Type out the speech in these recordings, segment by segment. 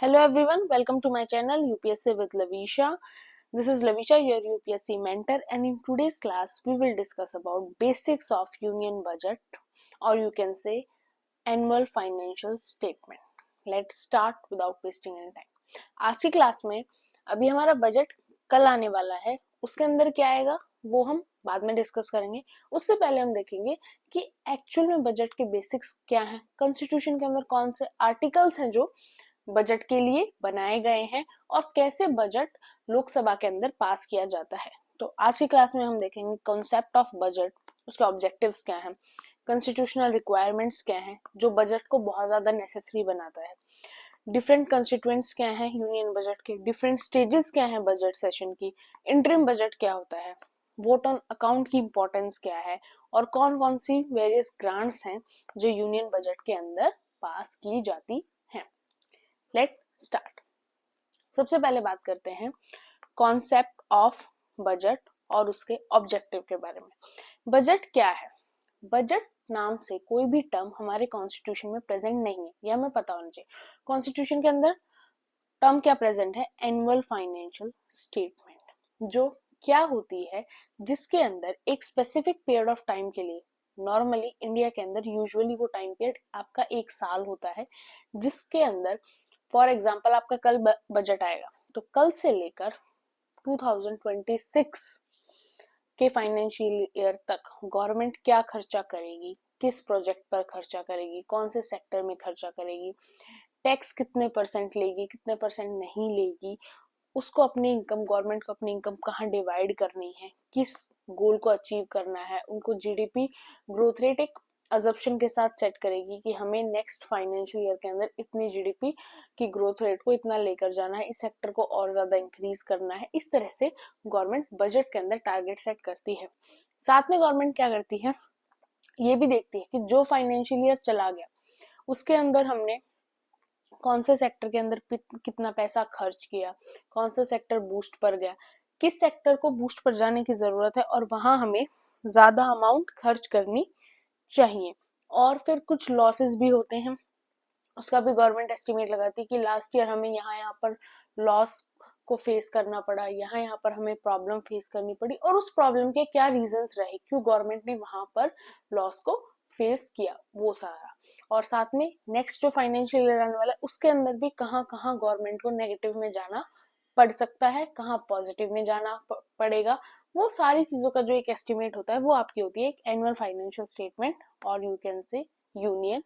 Hello everyone, welcome to my channel UPSC with Lavisha. This is Lavisha, your UPSC mentor, and in today's class we will discuss about basics of union budget, or you can say annual financial statement. Let's start without wasting any time. आज की class में अभी हमारा budget कल आने वाला है, उसके अंदर क्या आएगा वो हम बाद में डिस्कस करेंगे। उससे पहले हम देखेंगे कि एक्चुअल में बजट के बेसिक्स क्या हैं, कॉन्स्टिट्यूशन के अंदर कौन से आर्टिकल्स हैं जो बजट के लिए बनाए गए हैं और कैसे बजट लोकसभा के अंदर पास किया जाता है। तो आज की क्लास में हम देखेंगे कॉन्सेप्ट ऑफ बजट, उसके ऑब्जेक्टिव्स क्या हैं, कॉन्स्टिट्यूशनल रिक्वायरमेंट्स क्या हैं जो बजट को बहुत ज्यादा नेसेसरी बनाता है, डिफरेंट कंस्टिट्यूएंट्स क्या हैं यूनियन बजट के, डिफरेंट स्टेजेस क्या हैं बजट सेशन की, इंटरिम बजट क्या होता है, वोट ऑन अकाउंट की इंपॉर्टेंस क्या है और कौन कौन सी वेरियस ग्रांट्स हैं जो यूनियन बजट के अंदर पास की जाती हैं। Let start. सबसे पहले बात करते हैं कॉन्सेप्ट ऑफ बजट और उसके ऑब्जेक्टिव के बारे में। बजट क्या है? बजट नाम से कोई भी टर्म हमारे कॉन्स्टिट्यूशन में प्रेजेंट नहीं है, यह हमें पता होना चाहिए। कॉन्स्टिट्यूशन के अंदर टर्म क्या प्रेजेंट है? एनुअल फाइनेंशियल स्टेटमेंट, जो क्या होती है जिसके अंदर एक स्पेसिफिक पीरियड ऑफ टाइम के लिए, नॉर्मली इंडिया के अंदर यूजुअली वो टाइम पीरियड आपका एक साल होता है, जिसके अंदर फॉर एग्जाम्पल आपका कल बजट आएगा तो कल से लेकर 2026 के फाइनेंशियल ईयर तक गवर्नमेंट क्या खर्चा करेगी, किस प्रोजेक्ट पर खर्चा करेगी, कौन से सेक्टर में खर्चा करेगी, टैक्स कितने परसेंट लेगी, कितने परसेंट नहीं लेगी, उसको अपनी इनकम, गवर्नमेंट को अपनी इनकम कहाँ डिवाइड करनी है, किस गोल को अचीव करना है, उनको जीडीपी ग्रोथ रेट एक अजम्पशन के साथ सेट करेगी कि हमें नेक्स्ट फाइनेंशियल ईयर के अंदर इतनी जीडीपी की ग्रोथ रेट को इतना लेकर जाना है, इस सेक्टर को और ज्यादा इंक्रीज करना है। इस तरह से गवर्नमेंट बजट के अंदर टारगेट सेट करती है। साथ में गवर्नमेंट क्या करती है, ये भी देखती है कि जो फाइनेंशियल ईयर चला गया उसके अंदर हमने कौन से सेक्टर के अंदर कितना पैसा खर्च किया, कौन सा सेक्टर बूस्ट पर गया, किस सेक्टर को बूस्ट पर जाने की जरूरत है और वहां हमें ज्यादा अमाउंट खर्च करनी चाहिए। और फिर कुछ लॉसेस भी होते हैं, उसका भी गवर्नमेंट एस्टिमेट लगाती है कि लास्ट ईयर हमें यहाँ पर लॉस को फेस करना पड़ा, यहाँ पर हमें प्रॉब्लम फेस करनी पड़ी और उस प्रॉब्लम के क्या रीजंस रहे, क्यों गवर्नमेंट ने वहां पर लॉस को फेस किया, वो सारा। और साथ में नेक्स्ट जो फाइनेंशियल ईयर आने वाला है उसके अंदर भी कहाँ कहाँ गवर्नमेंट को नेगेटिव में जाना पड़ सकता है, कहाँ पॉजिटिव में जाना पड़ेगा, वो सारी चीजों का जो एक एस्टिमेट होता है वो आपकी होती है एक एनुअल फाइनेंशियल स्टेटमेंट, और you can say union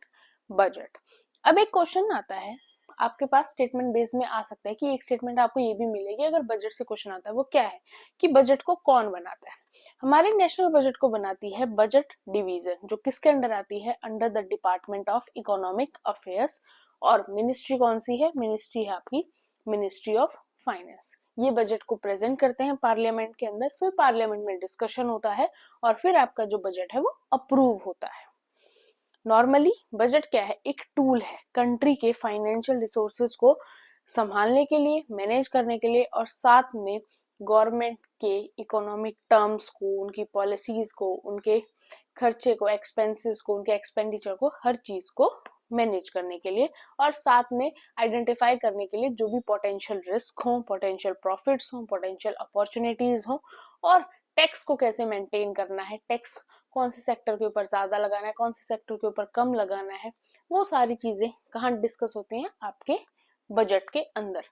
budget. अब एक क्वेश्चन आता है आपके पास, स्टेटमेंट बेस में आ सकता है कि एक स्टेटमेंट आपको ये भी मिलेगी अगर बजट से क्वेश्चन आता है, वो क्या है कि बजट को कौन बनाता है। हमारे नेशनल बजट को बनाती है बजट डिवीजन, जो किसके अंडर आती है? Under the department of economic affairs. और मिनिस्ट्री कौन सी है? मिनिस्ट्री है आपकी मिनिस्ट्री ऑफ फाइनेंस। ये बजट को प्रेजेंट करते हैं पार्लियामेंट के अंदर, फिर पार्लियामेंट में डिस्कशन होता है और फिर आपका जो बजट है वो अप्रूव होता है। नॉर्मली बजट क्या है? एक टूल है कंट्री के फाइनेंशियल रिसोर्सेज को संभालने के लिए, मैनेज करने के लिए, और साथ में गवर्नमेंट के इकोनॉमिक टर्म्स को, उनकी पॉलिसीज को, उनके खर्चे को, एक्सपेंसेस को, उनके एक्सपेंडिचर को, हर चीज को मैनेज करने के लिए, और साथ में आइडेंटिफाई करने के लिए जो भी पोटेंशियल रिस्क हो, पोटेंशियल प्रॉफिट्स हो, पोटेंशियल अपॉर्चुनिटीज हो, और टैक्स को कैसे मेंटेन करना है, टैक्स कौन से सेक्टर के ऊपर ज्यादा लगाना है, कौन से सेक्टर के ऊपर कम लगाना है, वो सारी चीजें कहाँ डिस्कस होती हैं? आपके बजट के अंदर।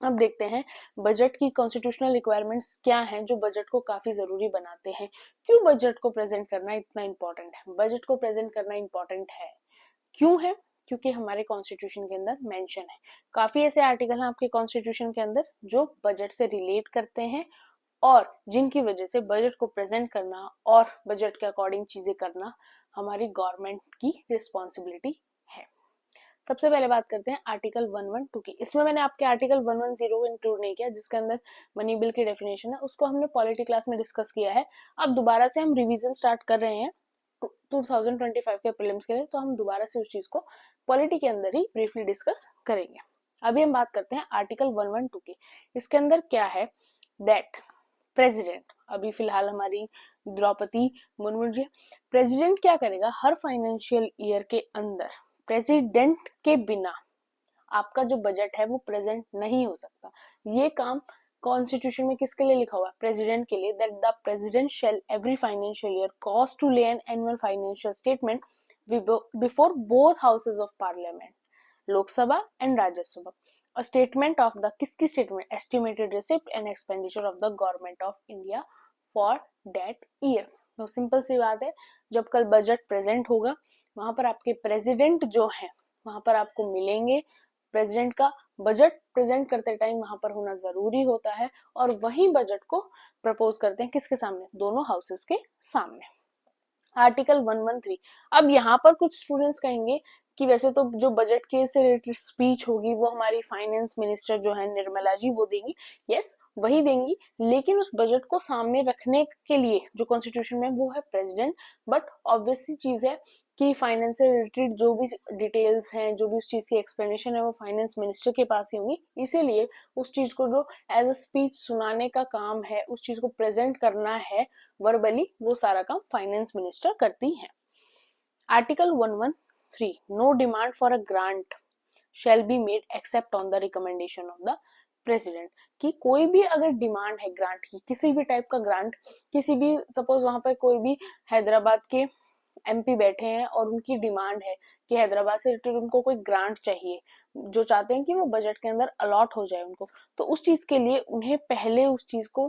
अब देखते हैं बजट की कॉन्स्टिट्यूशनल रिक्वायरमेंट्स क्या हैं जो बजट को काफी जरूरी बनाते हैं। क्यों बजट को प्रेजेंट करना इतना इंपॉर्टेंट है? बजट को प्रेजेंट करना इंपॉर्टेंट है, क्यों है? क्योंकि हमारे कॉन्स्टिट्यूशन के अंदर मेंशन है, काफी ऐसे आर्टिकल हैं आपके कॉन्स्टिट्यूशन के अंदर जो बजट से रिलेट करते हैं और जिनकी वजह से बजट को प्रेजेंट करना और बजट के अकॉर्डिंग चीजें करना हमारी गवर्नमेंट की रिस्पॉन्सिबिलिटी है। सबसे पहले बात करते हैं आर्टिकल 112 की। इसमें मैंने आपके आर्टिकल 110 को इंक्लूड नहीं किया जिसके अंदर मनी बिल की डेफिनेशन है, उसको हमने पॉलिटी क्लास में डिस्कस किया है। अब दोबारा से हम रिवीजन स्टार्ट कर रहे हैं 2025 के प्रीलिम्स के लिए, तो हम दोबारा से उस चीज को पॉलिटी के अंदर ही ब्रीफली डिस्कस करेंगे। अभी हम बात करते हैं आर्टिकल 112 की। इसके अंदर क्या है? दैट प्रेसिडेंट, अभी फिलहाल हमारी द्रौपदी मुर्मू जी, प्रेसिडेंट क्या करेगा? हर फाइनेंशियल ईयर के अंदर प्रेसिडेंट के बिना आपका जो बजट है वो प्रेजेंट नहीं हो सकता। ये काम कॉन्स्टिट्यूशन में किसके लिए लिखा हुआ है? प्रेसिडेंट के लिए, that the president shall every financial year cause to lay an annual financial statement before both houses of parliament, Lok Sabha and Rajya Sabha. A statement of the, किसकी statement? Estimated receipt and expenditure of the government of India for that year. तो simple सी बात है, जब कल budget present होगा वहां पर आपके प्रेसिडेंट जो है वहां पर आपको मिलेंगे। प्रेसिडेंट का बजट प्रेजेंट करते टाइम वहां पर होना जरूरी होता है और वही बजट को प्रपोज करते हैं किसके सामने? दोनों हाउसेस के सामने। आर्टिकल 113। अब यहाँ पर कुछ स्टूडेंट्स कहेंगे कि वैसे तो जो बजट के से रिलेटेड स्पीच होगी वो हमारी फाइनेंस मिनिस्टर जो है निर्मला जी वो देंगी। यस, वही देंगी, लेकिन उस बजट को सामने रखने के लिए जो कॉन्स्टिट्यूशन में वो है प्रेसिडेंट। बट ऑब्वियस सी चीज है कि फाइनेंस से रिलेटेड जो भी डिटेल्स हैं, जो भी उस चीज की एक्सप्लेनेशन है वो फाइनेंस मिनिस्टर के पास ही होंगी। इसीलिए उस चीज को जो एज अ स्पीच सुनाने का काम है, उस चीज को प्रेजेंट करना है वर्बली, वो सारा काम फाइनेंस मिनिस्टर करती है। Article 113, no demand for a grant shall be made except on the recommendation of the president. कि कोई भी अगर डिमांड है ग्रांट की, किसी भी टाइप का ग्रांट, किसी भी सपोज वहां पर कोई भी हैदराबाद के एमपी बैठे हैं और उनकी डिमांड है कि हैदराबाद से रिलेटेड उनको कोई ग्रांट चाहिए, जो चाहते हैं कि वो बजट के अंदर अलॉट हो जाए उनको, तो उस चीज के लिए उन्हें पहले उस चीज को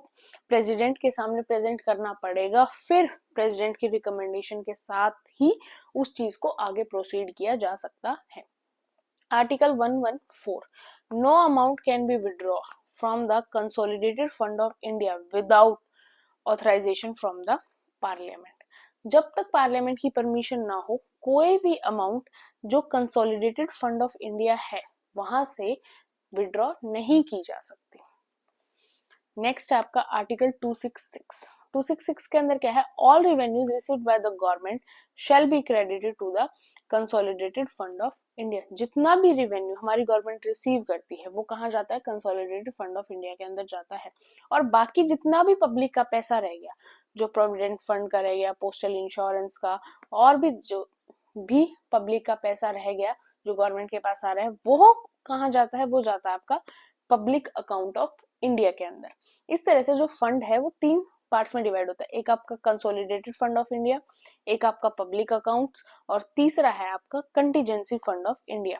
प्रेसिडेंट के सामने प्रेजेंट करना पड़ेगा, फिर प्रेसिडेंट की रिकमेंडेशन के साथ ही उस चीज को आगे प्रोसीड किया जा सकता है। Article 114. No amount can be withdrawn from the Consolidated Fund of India without authorization from the Parliament. जब तक पार्लियामेंट की परमिशन ना हो, कोई भी अमाउंट जो कंसोलिडेटेड फंड ऑफ इंडिया है वहां से विड्रॉ नहीं की जा सकती। नेक्स्ट है आपका आर्टिकल 266। 266 के अंदर क्या है? All revenues received by the government shall be credited to the consolidated fund of India. जितना भी रेवेन्यू हमारी गवर्नमेंट रिसीव करती है वो कहाँ जाता है? कंसोलिडेटेड फंड ऑफ इंडिया के अंदर जाता है। और बाकी जितना भी पब्लिक का पैसा रह गया, जो प्रोविडेंट फंड का रह गया, पोस्टल इंश्योरेंस का, और भी जो भी पब्लिक का पैसा रह गया जो गवर्नमेंट के पास आ रहा है, वो कहाँ जाता है? वो जाता है आपका पब्लिक अकाउंट ऑफ इंडिया के अंदर। इस तरह से जो फंड है वो 3 पार्ट्स में डिवाइड होता है। एक आपका कंसोलिडेटेड फंड ऑफ इंडिया, एक आपका पब्लिक अकाउंट्स, और तीसरा है आपका contingency fund of India.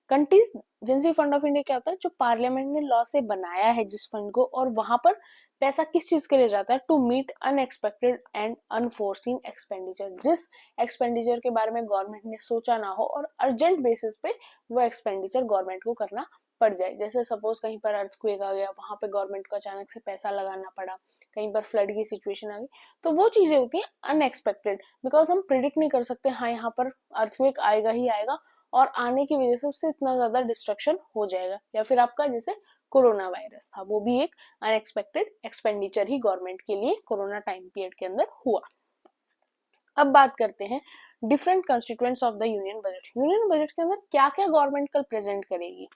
Contingency fund of India क्या होता है? जो पार्लियामेंट ने लॉ से बनाया है जिस फंड को, और वहां पर पैसा किस चीज के लिए जाता है? To meet unexpected and unforeseen expenditure. जिस एक्सपेंडिचर के बारे में गवर्नमेंट ने सोचा ना हो और अर्जेंट बेसिस पे वो एक्सपेंडिचर गवर्नमेंट को करना पड़ जाए। जैसे सपोज कहीं पर अर्थक्वेक आ गया, वहां पे गवर्नमेंट को अचानक से पैसा लगाना पड़ा, कहीं पर फ्लड की सिचुएशन आ गई, तो वो चीजें होती हैं अनएक्सपेक्टेड, बिकॉज हम प्रिडिक्ट नहीं कर सकते हाँ यहाँ पर अर्थक्वेक आएगा ही आएगा और आने की वजह से उससे इतना ज्यादा डिस्ट्रक्शन हो जाएगा। या फिर आपका जैसे कोरोना वायरस था, वो भी एक अनएक्सपेक्टेड एक्सपेंडिचर ही गवर्नमेंट के लिए कोरोना टाइम पीरियड के अंदर हुआ। अब बात करते हैं different constituents of the union budget. Union budget के अंदर क्या क्या गवर्नमेंट कल प्रेजेंट करेगी?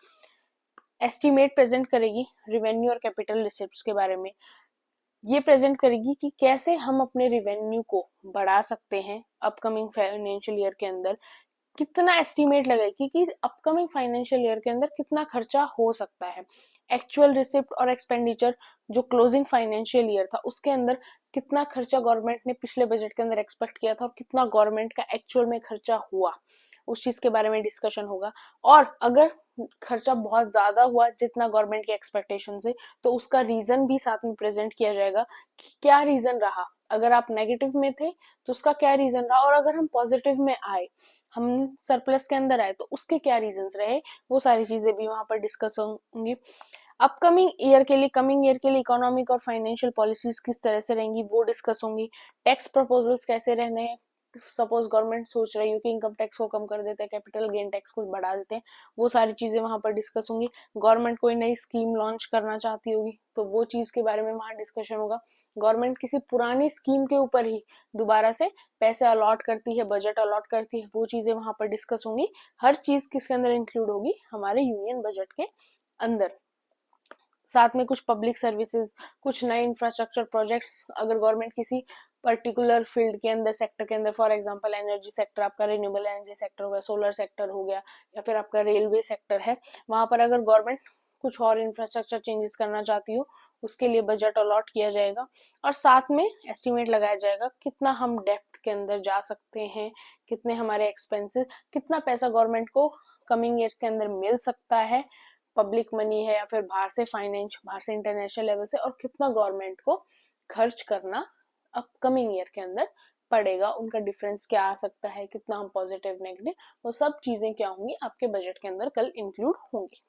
एस्टीमेट प्रेजेंट करेगी रेवेन्यू और कैपिटल रिसिप्ट्स के बारे में। ये प्रेजेंट करेगी कि कैसे हम अपने रेवेन्यू को बढ़ा सकते हैं अपकमिंग फाइनेंशियल ईयर के अंदर, कितना एस्टीमेट लगाएगी कि अपकमिंग फाइनेंशियल ईयर के अंदर कितना खर्चा हो सकता है। एक्चुअल रिसिप्ट और एक्सपेंडिचर जो क्लोजिंग फाइनेंशियल ईयर था उसके अंदर कितना खर्चा गवर्नमेंट ने पिछले बजट के अंदर एक्सपेक्ट किया था और कितना गवर्नमेंट का एक्चुअल में खर्चा हुआ, उस चीज के बारे में डिस्कशन होगा। और अगर खर्चा बहुत ज्यादा हुआ जितना गवर्नमेंट के एक्सपेक्टेशन से, तो उसका रीजन भी साथ में प्रेजेंट किया जाएगा कि क्या रीजन रहा। अगर आप नेगेटिव में थे तो उसका क्या रीजन रहा, और अगर हम पॉजिटिव में आए, हम सरप्लस के अंदर आए, तो उसके क्या रीजंस रहे, वो सारी चीजें भी वहां पर डिस्कस होंगी। अपकमिंग ईयर के लिए, कमिंग ईयर के लिए इकोनॉमिक और फाइनेंशियल पॉलिसीज किस तरह से रहेंगी वो डिस्कस होंगी। टैक्स प्रपोजल्स कैसे रहने हैं, सपोज गवर्नमेंट सोच रही हो कि इनकम टैक्स को कम कर देते हैं, कैपिटल गेन टैक्स को बढ़ा देते हैं, वो सारी चीजें वहां पर डिस्कस होंगी। गवर्नमेंट कोई नई स्कीम लॉन्च करना चाहती होगी तो वो चीज के बारे में वहां डिस्कशन होगा। गवर्नमेंट किसी पुरानी स्कीम के ऊपर ही दोबारा से पैसे अलॉट करती है, बजट अलॉट करती है, वो चीजें वहां पर डिस्कस होंगी। हर चीज किसके अंदर इंक्लूड होगी? हमारे यूनियन बजट के अंदर। साथ में कुछ पब्लिक सर्विसेज, कुछ नए इंफ्रास्ट्रक्चर प्रोजेक्ट्स, अगर गवर्नमेंट किसी पर्टिकुलर फील्ड के अंदर, सेक्टर के अंदर, फॉर एग्जांपल एनर्जी सेक्टर, आपका रिन्यूएबल एनर्जी सेक्टर हो गया, सोलर सेक्टर हो गया, या फिर आपका रेलवे सेक्टर है, वहां पर अगर गवर्नमेंट कुछ और इंफ्रास्ट्रक्चर चेंजेस करना चाहती हो, उसके लिए बजट अलॉट किया जाएगा। और साथ में एस्टिमेट लगाया जाएगा कितना हम डेप्थ के अंदर जा सकते हैं, कितने हमारे एक्सपेंसेस, कितना पैसा गवर्नमेंट को कमिंग ईयर्स के अंदर मिल सकता है, पब्लिक मनी है या फिर बाहर से फाइनेंस, बाहर से इंटरनेशनल लेवल से, और कितना गवर्नमेंट को खर्च करना अपकमिंग ईयर के अंदर पड़ेगा, उनका डिफरेंस क्या आ सकता है, कितना हम पॉजिटिव नेगेटिव, वो सब चीजें क्या होंगी आपके बजट के अंदर कल इंक्लूड होंगी।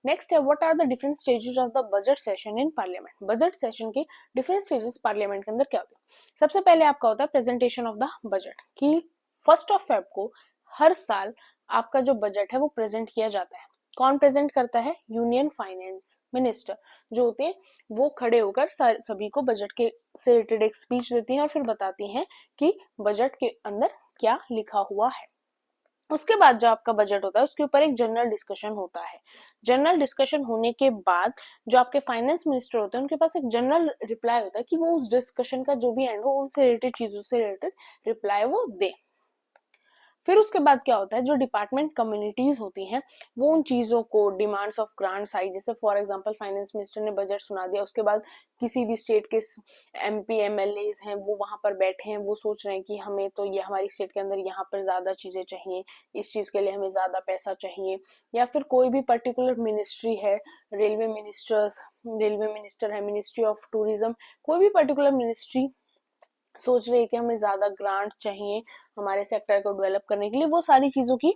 नेक्स्ट है what are the different stages of the budget session in parliament. Budget session के डिफरेंट स्टेजेस पार्लियामेंट के अंदर क्या होते हैं। सबसे पहले आपका होता है प्रेजेंटेशन ऑफ द बजट, कि 1 फेब को हर साल आपका जो बजट है वो प्रेजेंट किया जाता है। कौन प्रेजेंट करता है? यूनियन फाइनेंस मिनिस्टर जो होते हैं वो खड़े होकर सभी को बजट के से रिलेटेड एक स्पीच देती हैं और फिर बताती हैं कि बजट के अंदर क्या लिखा हुआ है। उसके बाद जो आपका बजट होता है उसके ऊपर एक जनरल डिस्कशन होता है। जनरल डिस्कशन होने के बाद जो आपके फाइनेंस मिनिस्टर होते हैं उनके पास एक जनरल रिप्लाई होता है कि वो उस डिस्कशन का जो भी एंड हो उनसे रिलेटेड चीजों से रिलेटेड रिप्लाई वो दे। फिर उसके बाद क्या होता है, जो डिपार्टमेंट कम्युनिटीज होती हैं वो उन चीजों को, डिमांड्स ऑफ ग्रांट्स आई, जैसे फॉर एग्जांपल फाइनेंस मिनिस्टर ने बजट सुना दिया, उसके बाद किसी भी स्टेट के एमपी एमएलए हैं वो वहां पर बैठे हैं, वो सोच रहे हैं कि हमें तो ये हमारी स्टेट के अंदर यहाँ पर ज्यादा चीजें चाहिए, इस चीज के लिए हमें ज्यादा पैसा चाहिए। या फिर कोई भी पर्टिकुलर मिनिस्ट्री है, रेलवे मिनिस्टर है, मिनिस्ट्री ऑफ टूरिज्म, कोई भी पर्टिकुलर मिनिस्ट्री सोच रही है कि हमें ज्यादा ग्रांट चाहिए हमारे सेक्टर को डेवलप करने के लिए, वो सारी चीजों की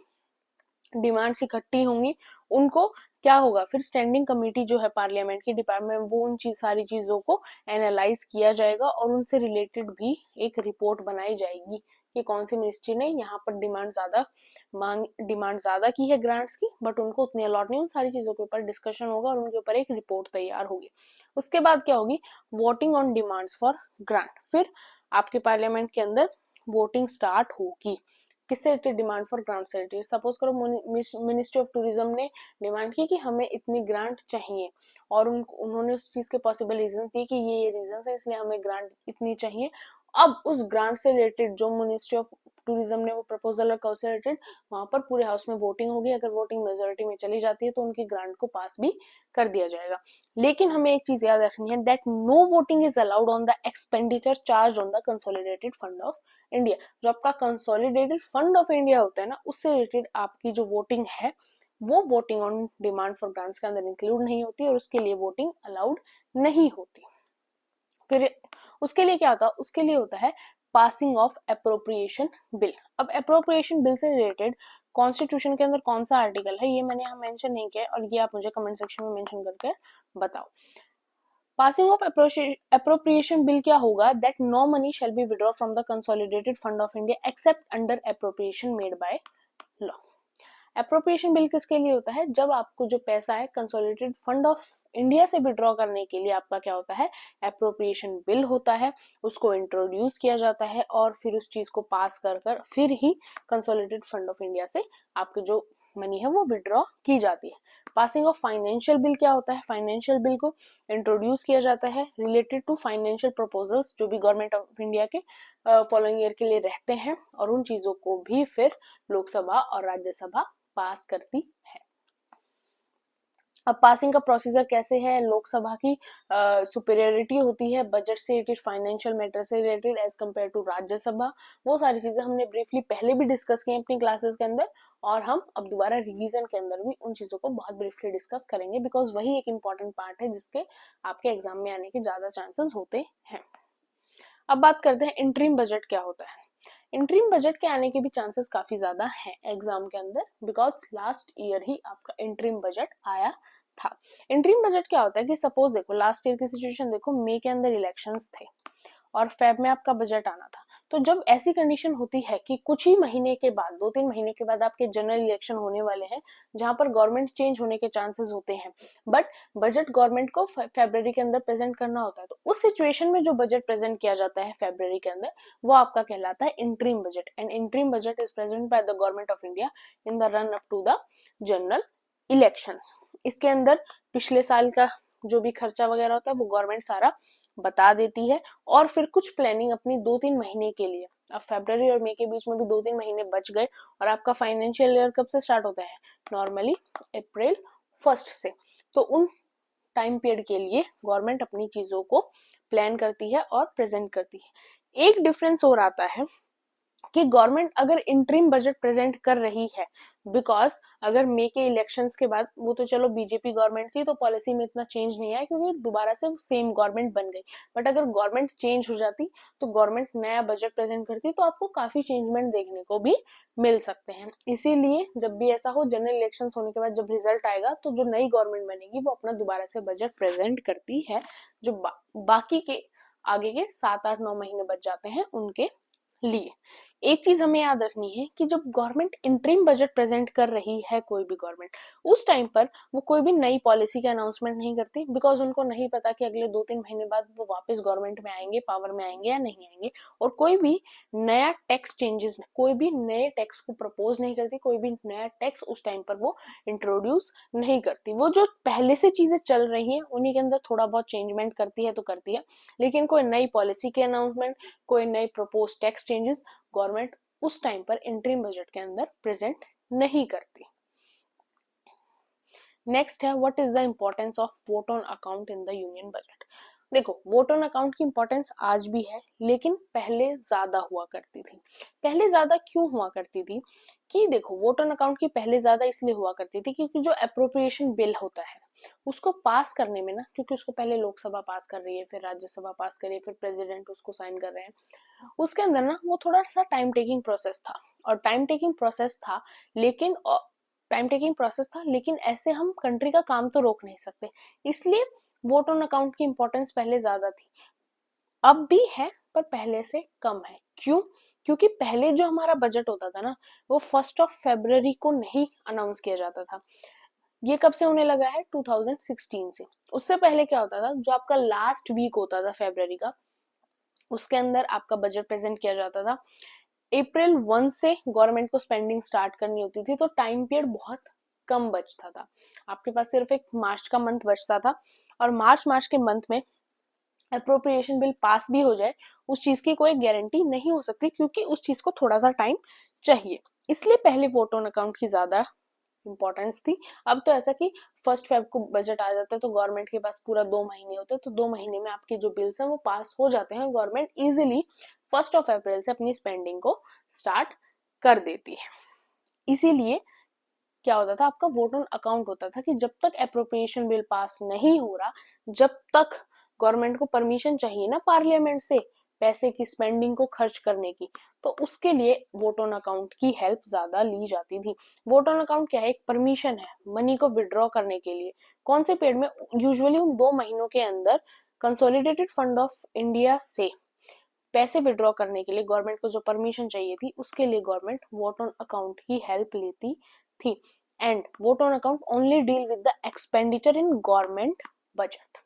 डिमांड्स इकट्ठी होंगी। उनको क्या होगा, फिर स्टैंडिंग कमेटी जो है पार्लियामेंट की डिपार्टमेंट, वो उन सारी चीजों को एनालाइज किया जाएगा और उनसे रिलेटेड भी एक रिपोर्ट बनाई जाएगी कि कौन सी मिनिस्ट्री ने यहाँ पर डिमांड ज्यादा की है ग्रांट्स की, बट उनको उतनी अलॉट नहीं। उन सारी चीजों के ऊपर डिस्कशन होगा और उनके ऊपर एक रिपोर्ट तैयार होगी। उसके बाद क्या होगी, voting on demands for grant. फिर आपके पार्लियामेंट के अंदर वोटिंग स्टार्ट होगी, किससे रिलेटेड? डिमांड फॉर ग्रांट से रिलेटेड। सपोज करो मिनिस्ट्री ऑफ टूरिज्म ने डिमांड की कि हमें इतनी ग्रांट चाहिए, और उन्होंने उस चीज के पॉसिबल रीजन दिए कि ये रीजन है इसलिए हमें ग्रांट इतनी चाहिए। अब उस ग्रांट से रिलेटेड जो मिनिस्ट्री ऑफ टूरिज्म ने वो प्रपोजल रखा उससे रिलेटेड वहां पर पूरे हाउस में वोटिंग होगी। अगर वोटिंग मेजोरिटी में चली जाती है तो उनकी ग्रांट को पास भी कर दिया जाएगा। लेकिन हमें एक चीज याद रखनी है, that no voting is allowed on the expenditure charge on the consolidated fund of India. जो आपका कंसोलिडेटेड फंड ऑफ इंडिया होता है ना, उससे रिलेटेड आपकी जो वोटिंग है वो voting on demand for grants के अंदर इंक्लूड नहीं होती और उसके लिए वोटिंग अलाउड नहीं होती। फिर उसके लिए क्या होता है, उसके लिए होता है पासिंग ऑफ अप्रोप्रिएशन बिल। अब अप्रोप्रिएशन बिल से रिलेटेड कॉन्स्टिट्यूशन के अंदर कौन सा आर्टिकल है ये मैंने यहाँ मेंशन नहीं किया और ये आप मुझे कमेंट सेक्शन में मेंशन करके बताओ। पासिंग ऑफ अप्रोप्रिएशन बिल क्या होगा, that no money shall be withdraw from the consolidated fund of India except under appropriation made by law. Appropriation bill किसके लिए होता है, जब आपको जो पैसा है कंसोलिडेटेड फंड ऑफ इंडिया से विड्रॉ करने के लिए आपका क्या होता है, अप्रोप्रिएशन बिल होता है, उसको इंट्रोड्यूस किया जाता है और फिर उस चीज को पास कर फिर ही कंसोलिडेटेड फंड ऑफ इंडिया से आपकी जो मनी है वो विड्रॉ की जाती है। पासिंग ऑफ फाइनेंशियल बिल क्या होता है, फाइनेंशियल बिल को इंट्रोड्यूस किया जाता है रिलेटेड टू फाइनेंशियल प्रपोजल्स जो भी गवर्नमेंट ऑफ इंडिया के फॉलोइंग ईयर के लिए रहते हैं, और उन चीजों को भी फिर लोकसभा और राज्यसभा पास करती है। अब पासिंग का प्रोसीजर कैसे है, लोकसभा की सुपीरियरिटी होती है बजट से रिलेटेड, फाइनेंशियल मैटर से related as compare to Rajya Sabha. वो सारी चीजें हमने ब्रीफली पहले भी डिस्कस की अपनी क्लासेस के अंदर, और हम अब दोबारा रिवीजन के अंदर भी उन चीजों को बहुत ब्रीफली डिस्कस करेंगे, बिकॉज वही एक इंपॉर्टेंट पार्ट है जिसके आपके एग्जाम में आने के ज्यादा चांसेस होते हैं। अब बात करते हैं इंटरिम बजट क्या होता है। इंटरिम बजट के आने के भी चांसेस काफी ज्यादा हैं एग्जाम के अंदर, बिकॉज लास्ट ईयर ही आपका इंटरिम बजट आया था। इंटरिम बजट क्या होता है कि सपोज देखो लास्ट ईयर की सिचुएशन देखो, मई के अंदर इलेक्शंस थे और फेब में आपका बजट आना था। तो जब ऐसी कंडीशन होती है कि कुछ ही महीने के बाद, 2-3 महीने के बाद आपके जनरल इलेक्शन होने वाले हैं जहां पर गवर्नमेंट चेंज होने के चांसेस होते हैं, बट बजट गवर्नमेंट को फेब्रुअरी के अंदर प्रेजेंट करना होता है, तो उस सिचुएशन में जो बजट प्रेजेंट किया जाता है फेब्रुअरी के अंदर वो आपका कहलाता है interim budget. And interim budget is present by the government of India in the run up to the general elections. इसके अंदर पिछले साल का जो भी खर्चा वगैरह होता है वो गवर्नमेंट सारा बता देती है। और फिर कुछ प्लानिंग अपनी 2-3 महीने के लिए, अब फरवरी और मई के बीच में भी 2-3 महीने बच गए, और आपका फाइनेंशियल ईयर कब से स्टार्ट होता है, नॉर्मली अप्रैल 1 से। तो उन टाइम पीरियड के लिए गवर्नमेंट अपनी चीजों को प्लान करती है और प्रेजेंट करती है। एक डिफरेंस और आता है कि गवर्नमेंट अगर इंटरिम बजट प्रेजेंट कर रही है, बिकॉज अगर मई के इलेक्शंस के बाद, वो तो चलो बीजेपी गवर्नमेंट थी तो पॉलिसी में इतना चेंज नहीं आया क्योंकि दोबारा से सेम गवर्नमेंट बन गई, बट अगर गवर्नमेंट चेंज हो जाती तो गवर्नमेंट नया बजट प्रेजेंट करती तो आपको काफी चेंजमेंट देखने को भी मिल सकते हैं। इसीलिए जब भी ऐसा हो, जनरल इलेक्शन होने के बाद जब रिजल्ट आएगा तो जो नई गवर्नमेंट बनेगी वो अपना दोबारा से बजट प्रेजेंट करती है, जो बाकी के आगे के 7-8-9 महीने बच जाते हैं उनके लिए। एक चीज हमें याद रखनी है कि जब गवर्नमेंट इंटरिम बजट प्रेजेंट कर रही है, कोई भी गवर्नमेंट, उस टाइम पर वो कोई भी नई पॉलिसी के अनाउंसमेंट नहीं करती, बिकॉज उनको नहीं पता कि अगले 2-3 महीने बाद वो वापस गवर्नमेंट में आएंगे, पावर में आएंगे या नहीं आएंगे। और कोई भी नया टैक्स चेंजेस, कोई भी नए टैक्स को प्रपोज नहीं करती, कोई भी नया टैक्स उस टाइम पर वो इंट्रोड्यूस नहीं करती। वो जो पहले से चीजें चल रही हैं उन्हीं के अंदर थोड़ा बहुत चेंजमेंट करती है तो करती है, लेकिन कोई नई पॉलिसी के अनाउंसमेंट, कोई नई प्रपोज टैक्स चेंजेस गवर्नमेंट उस टाइम पर इंटरिम बजट के अंदर प्रेजेंट नहीं करती। नेक्स्ट है, what is the importance of vote on account in the union budget. देखो, वोट ऑन अकाउंट की इंपॉर्टेंस आज भी है, लेकिन पहले ज्यादा हुआ करती थी। पहले ज्यादा क्यों हुआ करती थी कि देखो, वोट ऑन अकाउंट की पहले ज्यादा इसलिए हुआ करती थी क्योंकि जो अप्रोप्रिएशन बिल होता है उसको पास करने में ना, क्योंकि उसको पहले लोकसभा पास कर रही है, फिर राज्यसभा पास कर रही है, फिर प्रेसिडेंट उसको साइन कर रहे हैं, उसके अंदर ना वो थोड़ा सा टाइम टेकिंग प्रोसेस था। और टाइम टेकिंग प्रोसेस था, लेकिन ऐसे हम कंट्री का काम तो रोक नहीं सकते, इसलिए वोट ऑन अकाउंट की इंपॉर्टेंस पहले ज्यादा थी। अब भी है पर पहले से कम है। क्यों? क्योंकि पहले जो हमारा बजट होता था ना, वो 1 फरवरी को नहीं अनाउंस किया जाता था। ये कब से होने लगा है? 2016 से। उससे पहले क्या होता था, जो आपका लास्ट वीक होता था फरवरी का, उसके अंदर आपका बजट प्रेजेंट किया जाता था। अप्रैल 1 से गवर्नमेंट को स्पेंडिंग स्टार्ट करनी होती थी, तो टाइम पीरियड बहुत कम बचता था। आपके पास सिर्फ एक मार्च का मंथ बचता था, और मार्च के मंथ में अप्रोप्रिएशन बिल पास भी हो जाए, उस चीज की कोई गारंटी नहीं हो सकती, क्योंकि उस चीज को थोड़ा सा टाइम चाहिए। इसलिए पहले वोट ऑन अकाउंट की ज्यादा इंपॉर्टेंस थी। अब तो ऐसा कि 1 फेब को बजट आ जाता है तो गवर्नमेंट के पास पूरा 2 महीने होते हैं, तो 2 महीने में आपके जो बिल्स हैं वो पास हो जाते हैं। गवर्नमेंट इजिली 1 अप्रैल से अपनी स्पेंडिंग को स्टार्ट कर देती है। इसीलिए क्या होता था, आपका वोट ऑन अकाउंट होता था कि जब तक अप्रोप्रिएशन बिल पास नहीं हो रहा, जब तक गवर्नमेंट को परमिशन चाहिए ना पार्लियामेंट से पैसे की स्पेंडिंग को खर्च करने की, तो उसके लिए वोट ऑन अकाउंट की हेल्प ज्यादा ली जाती थी। वोट ऑन अकाउंट क्या है? एक परमिशन है मनी को विड्रॉ करने के लिए। कौन से पीरियड में? यूजुअली उन 2 महीनों के अंदर कंसोलिडेटेड फंड ऑफ इंडिया से पैसे विड्रॉ करने के लिए गवर्नमेंट को जो परमिशन चाहिए थी, उसके लिए गवर्नमेंट वोट ऑन अकाउंट की हेल्प लेती थी। And vote on account only deal with the expenditure in government budget.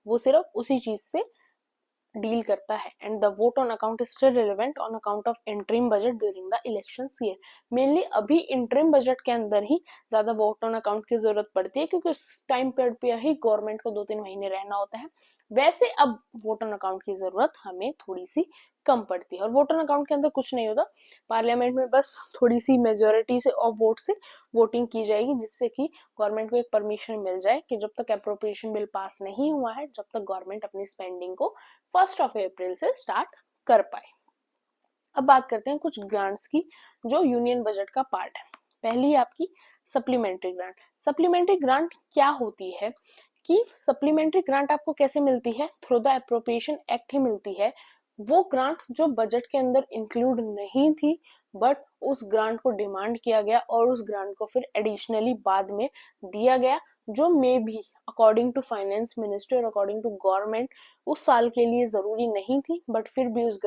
वो सिर्फ उसी चीज से डील करता है। And the vote on account is still relevant on account of interim budget during the election year. Mainly अभी interim budget के अंदर ही ज्यादा वोट ऑन अकाउंट की जरूरत पड़ती है, क्योंकि उस टाइम पीरियड पे ही गवर्नमेंट को 2-3 महीने रहना होता है। वैसे अब वोट ऑन अकाउंट की जरूरत हमें थोड़ी सी कम पड़ती है। और वोट ऑन अकाउंट के अंदर कुछ नहीं होता, पार्लियामेंट में बस थोड़ी सी मेजोरिटी से और वोट से वोटिंग की जाएगी, जिससे कि गवर्नमेंट को एक परमिशन मिल जाए कि जब तक अप्रोप्रिएशन बिल पास नहीं हुआ है, जब तक गवर्नमेंट अपनी स्पेंडिंग को 1 अप्रैल से स्टार्ट कर पाए। अब बात करते हैं कुछ ग्रांट्स की जो यूनियन बजट का पार्ट है। पहली आपकी सप्लीमेंट्री ग्रांट। सप्लीमेंट्री ग्रांट क्या होती है कि सप्लीमेंट्री ग्रांट आपको कैसे मिलती है? थ्रू द अप्रोप्रिएशन एक्ट ही मिलती है। वो ग्रांट जो बजट के अंदर इंक्लूड नहीं थी, बट उस ग्रांट को डिमांड किया गया और उस ग्रांट को फिर एडिशनली बाद में दिया गया, जो मे भी अकॉर्डिंग टू फाइनेंस मिनिस्ट्री और अकॉर्डिंग टू गवर्नमेंट उस साल के लिए जरूरी नहीं थी, बट फिर भी उस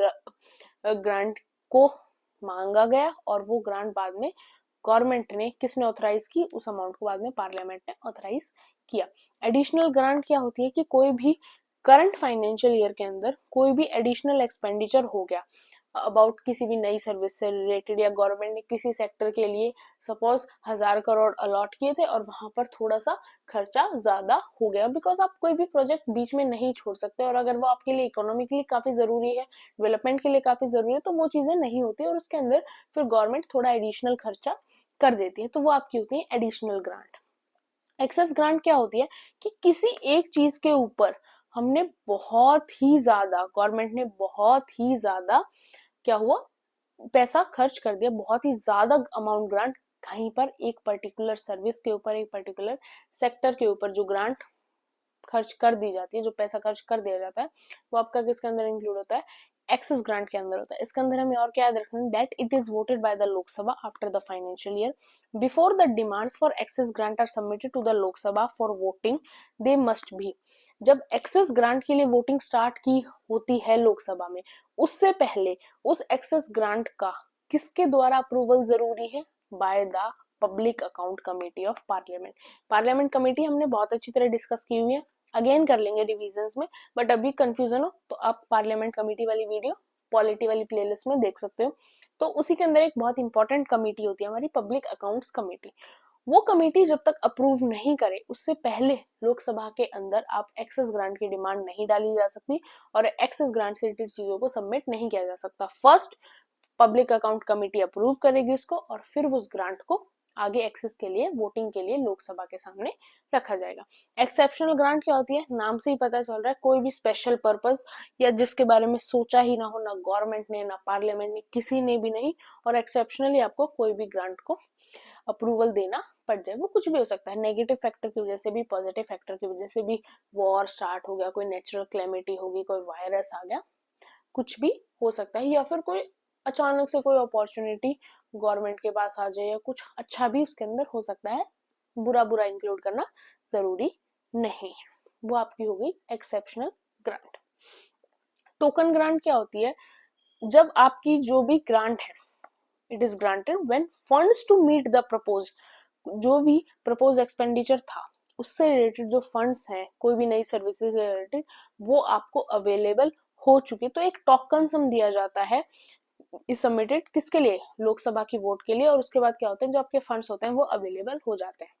ग्रांट को मांगा गया, और वो ग्रांट बाद में गवर्नमेंट ने, किसने ऑथराइज की? उस अमाउंट को बाद में पार्लियामेंट ने ऑथराइज किया। एडिशनल ग्रांट क्या होती है कि कोई भी करंट फाइनेंशियल ईयर के अंदर कोई भी एडिशनल एक्सपेंडिचर हो गया, अबाउट किसी भी नई सर्विस से रिलेटेड, या गवर्नमेंट ने किसी सेक्टर के लिए सपोज 1000 करोड़ अलॉट किए थे और वहां पर थोड़ा सा खर्चा ज्यादा हो गया, बिकॉज आप कोई भी प्रोजेक्ट बीच में नहीं छोड़ सकते, और अगर वो आपके लिए इकोनॉमिकली काफी जरूरी है, डेवलपमेंट के लिए काफी जरूरी है, तो वो चीजें नहीं होती और उसके अंदर फिर गवर्नमेंट थोड़ा एडिशनल खर्चा कर देती है, तो वो आपकी होती है एडिशनल ग्रांट। एक्सेस ग्रांट क्या होती है कि किसी एक चीज के ऊपर हमने बहुत ही ज्यादा, गवर्नमेंट ने बहुत ही ज्यादा क्या हुआ, पैसा खर्च कर दिया, बहुत ही ज्यादा अमाउंट ग्रांट कहीं पर एक पर्टिकुलर सर्विस के ऊपर, एक पर्टिकुलर सेक्टर के ऊपर जो ग्रांट खर्च कर दी जाती है, जो पैसा खर्च कर दिया जाता है, वो आपका किसके अंदर इंक्लूड होता है, एक्सेस ग्रांट के अंदर होता है। इसके अंदर हमें और क्या याद रखना है, that it is voted by the Lok Sabha after the financial year, before the demands for excess grant are submitted to the Lok Sabha for voting, they must be. जब एक्सेस ग्रांट के लिए वोटिंग स्टार्ट की होती है लोकसभा में, उससे पहले उस एक्सेस ग्रांट का किसके द्वारा अप्रूवल जरूरी है, by the public account committee of parliament. Parliament committee हमने बहुत अच्छी तरह डिस्कस की हुई है, अगेन कर लेंगे रिविजन्स में, बट अभी कंफ्यूजन हो तो आप पार्लियामेंट कमेटी वाली वीडियो पॉलिटी वाली प्लेलिस्ट में देख सकते हो। तो उसी के अंदर एक बहुत इंपॉर्टेंट कमेटी होती है हमारी पब्लिक अकाउंट्स कमेटी। वो कमेटी जब तक अप्रूव नहीं करे उससे पहले लोकसभा के अंदर आप एक्सेस ग्रांट की डिमांड नहीं डाली जा सकती और एक्सेस ग्रांट से रिलेटेड चीजों को सबमिट नहीं किया जा सकता। First public account committee approve करेगी इसको और फिर उस ग्रांट को आगे एक्सेस के लिए, वोटिंग के लिए लोकसभा के सामने रखा जाएगा। एक्सेप्शनल ग्रांट क्या होती है, नाम से ही पता चल रहा है, कोई भी स्पेशल पर्पस या जिसके बारे में सोचा ही ना हो, ना गवर्नमेंट ने ना पार्लियामेंट ने, किसी ने भी नहीं, और एक्सेप्शनली आपको कोई भी ग्रांट को अप्रूवल देना पड़ जाए। वो कुछ भी हो सकता है, नेगेटिव फैक्टर की वजह से भी, पॉजिटिव फैक्टर की वजह से भी, वॉर स्टार्ट हो गया, कोई नेचुरल क्लेमिटी होगी, कोई वायरस आ गया, कुछ भी हो सकता है, या फिर कोई अचानक से कोई अपॉर्चुनिटी गवर्नमेंट के पास आ जाए, या कुछ अच्छा भी उसके अंदर हो सकता है, बुरा बुरा इंक्लूड करना जरूरी नहीं है। वो आपकी हो गई एक्सेप्शनल ग्रांट। टोकन ग्रांट क्या होती है, जब आपकी जो भी ग्रांट है, it is granted when funds to meet the propose, जो भी प्रपोज एक्सपेंडिचर था उससे रिलेटेड जो फंड्स हैं, कोई भी नई सर्विसेज से रिलेटेड, वो आपको अवेलेबल हो चुकी, तो एक टोकन सम दिया जाता है, इज सबमिटेड किसके लिए, लोकसभा की वोट के लिए, और उसके बाद क्या होता है, जो आपके फंड्स होते हैं वो अवेलेबल हो जाते हैं।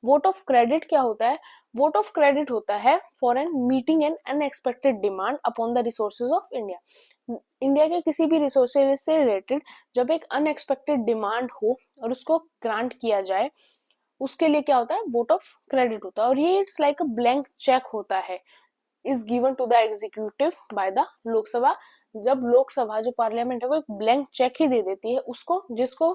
वोट ऑफ क्रेडिट क्या होता है, वोट ऑफ क्रेडिट होता है for an meeting an unexpected demand upon the resources of India. India के किसी भी रिसोर्सेज से रिलेटेड जब एक अनएक्सपेक्टेड डिमांड हो और उसको ग्रांट किया जाए, उसके लिए क्या होता है, वोट ऑफ क्रेडिट होता है, और ये it's like a blank cheque होता है, is given to the executive by the Lok Sabha. जब लोकसभा जो पार्लियामेंट है वो एक ब्लैंक चेक ही दे देती है उसको, जिसको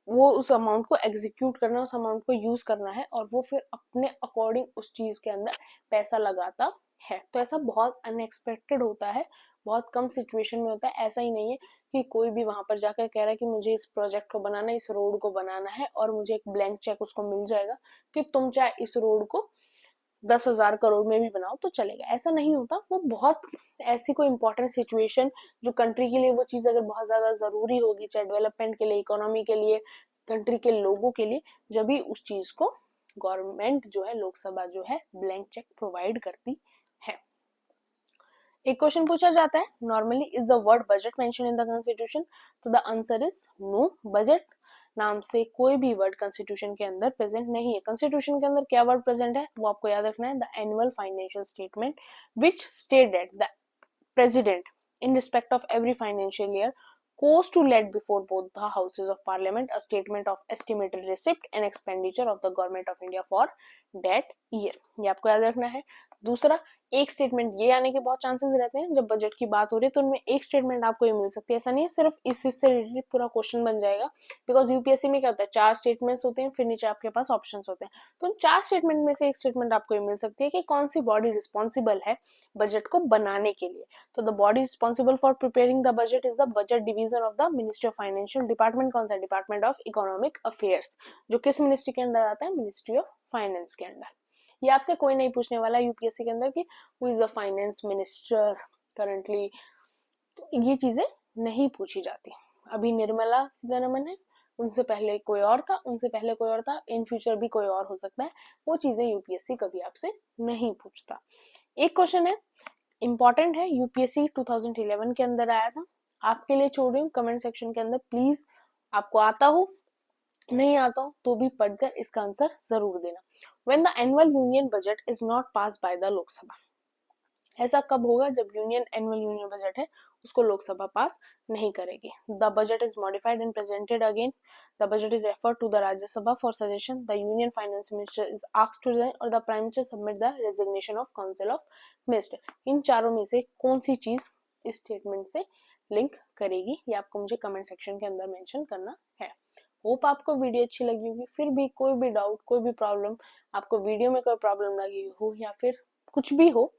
वो उस अमाउंट को एग्जीक्यूट करना है, उस अमाउंट को यूज करना है, और वो फिर अपने अकॉर्डिंग उस चीज के अंदर पैसा लगाता है। तो ऐसा बहुत अनएक्सपेक्टेड होता है, बहुत कम सिचुएशन में होता है। ऐसा ही नहीं है कि कोई भी वहां पर जाकर कह रहा है कि मुझे इस प्रोजेक्ट को बनाना है, इस रोड को बनाना है, और मुझे एक ब्लैंक चेक उसको मिल जाएगा कि तुम चाहे इस रोड को 10,000 करोड़ में भी बनाओ तो चलेगा, ऐसा नहीं होता। वो बहुत ऐसी कोई इंपॉर्टेंट सिचुएशन जो कंट्री के लिए वो चीज अगर बहुत ज्यादा जरूरी होगी, चाहे डेवलपमेंट के लिए, इकोनॉमी के लिए, कंट्री के लोगों के लिए, जब भी उस चीज को गवर्नमेंट जो है, लोकसभा जो है, ब्लैंक चेक प्रोवाइड करती है। एक क्वेश्चन पूछा जाता है, normally is the word budget mention in the constitution, तो the answer is no. Budget नाम से कोई भी वर्ड कॉन्स्टिट्यूशन के अंदर प्रेजेंट नहीं है। कॉन्स्टिट्यूशन के अंदर क्या वर्ड प्रेजेंट है वो आपको याद रखना है, the annual financial statement which state that the president in respect of every financial year goes to let before both the houses of parliament a statement of estimated receipt and expenditure of the government of India for that year। ये आपको याद रखना है। दूसरा, एक statement ये आने के बहुत चांसेस रहते हैं जब बजट की बात हो रही है, तो उनमें एक स्टेटमेंट आपको ये मिल सकती है। ऐसा नहीं है सिर्फ इससे रिलेटेड पूरा क्वेश्चन बन जाएगा, बिकॉज यूपीएससी में क्या होता है, 4 स्टेटमेंट्स होते हैं, फिर नीचे आपके पास ऑप्शंस होते हैं, तो उन 4 स्टेटमेंट में से एक स्टेटमेंट आपको ये मिल सकती है कि कौन सी बॉडी रिस्पॉन्सिबल है बजट को बनाने के लिए। तो the body responsible for preparing the budget is the budget division of the ministry of financial department. कौन सा, डिपार्टमेंट ऑफ इकोनॉमिक अफेयर्स, जो किस मिनिस्ट्री के अंदर आता है, मिनिस्ट्री ऑफ फाइनेंस के अंदर। ये आपसे कोई नहीं पूछने वाला यूपीएससी के अंदर कि who is the finance minister currently, तो ये चीजें नहीं पूछी जाती। अभी निर्मला सीतारमन है, उनसे पहले कोई और था, उनसे पहले कोई और था, इन फ्यूचर भी कोई और हो सकता है, वो चीजें यूपीएससी कभी आपसे नहीं पूछता। एक क्वेश्चन है, इंपॉर्टेंट है, यूपीएससी 2011 के अंदर आया था, आपके लिए छोड़ रही हूँ, कमेंट सेक्शन के अंदर प्लीज आपको आता हो नहीं आता हो तो भी पढ़कर इसका आंसर जरूर देना। When the annual union budget is not pass bye the Lok Sabha, ऐसा कब होगा जब एनुअल यूनियन बजट है उसको लोकसभा पास नहीं करेगी। The budget is modified and presented again, the budget is referred to the Rajya Sabha for suggestion, the union finance minister is asked to resign और the prime minister submit the resignation of council of minister. इन चारों में से कौन सी चीज इस statement से link करेगी, ये आपको मुझे कमेंट सेक्शन के अंदर मेंशन करना है। होप आपको वीडियो अच्छी लगी होगी। फिर भी कोई भी डाउट, कोई भी प्रॉब्लम, आपको वीडियो में कोई प्रॉब्लम लगी हो या फिर कुछ भी हो,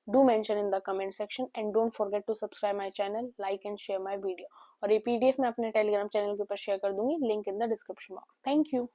do mention in the comment section and don't forget to subscribe my channel, like and share my video। और ये PDF मैं अपने टेलीग्राम चैनल के ऊपर शेयर कर दूंगी, link in the description box. Thank you.